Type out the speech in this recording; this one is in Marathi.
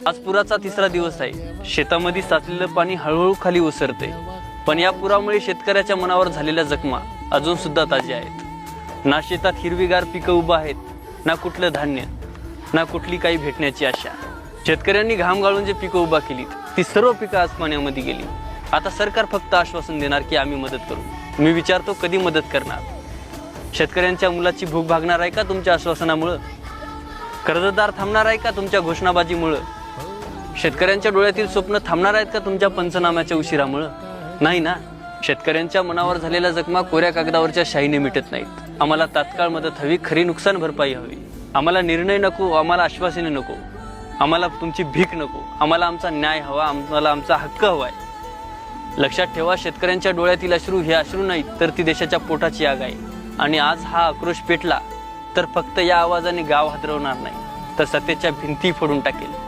आज पुराचा तिसरा दिवस आहे। शेतामध्ये साचलेलं पाणी हळूहळू खाली ओसरते, पण या पुरामुळे शेतकऱ्याच्या मनावर झालेल्या जखमा अजून सुद्धा ताज्या आहेत। ना शेतात हिरवीगार पिकं उभं आहेत, ना कुठलं धान्य, ना कुठली काही भेटण्याची आशा। शेतकऱ्यांनी घाम गाळून जे पिकं उभा केलीत ती सर्व पिकं आज पाण्यामध्ये गेली। आता सरकार फक्त आश्वासन देणार की आम्ही मदत करू। मी विचारतो, कधी मदत करणार? शेतकऱ्यांच्या मुलाची भूक भागणार आहे का तुमच्या आश्वासनामुळं? कर्जदार थांबणार आहे का तुमच्या घोषणाबाजीमुळं? शेतकऱ्यांच्या डोळ्यातील स्वप्न थांबणार आहेत का तुमच्या पंचनाम्याच्या उशिरामुळं? नाही ना। शेतकऱ्यांच्या मनावर झालेल्या जखमा कोऱ्या कागदावरच्या शाईने मिटत नाहीत। आम्हाला तात्काळ मदत हवी, खरी नुकसान भरपाई हवी। आम्हाला निर्णय नको, आम्हाला आश्वासने नको, आम्हाला तुमची भीक नको, आम्हाला आमचा न्याय हवा, आम्हाला आमचा हक्क हवाय। लक्षात ठेवा, शेतकऱ्यांच्या डोळ्यातील अश्रू हे अश्रू नाहीत, तर ती देशाच्या पोटाची आग आहे। आणि आज हा आक्रोश पेटला तर फक्त या आवाजाने गाव हादरवणार नाही, तर सत्तेच्या भिंती फोडून टाकेल।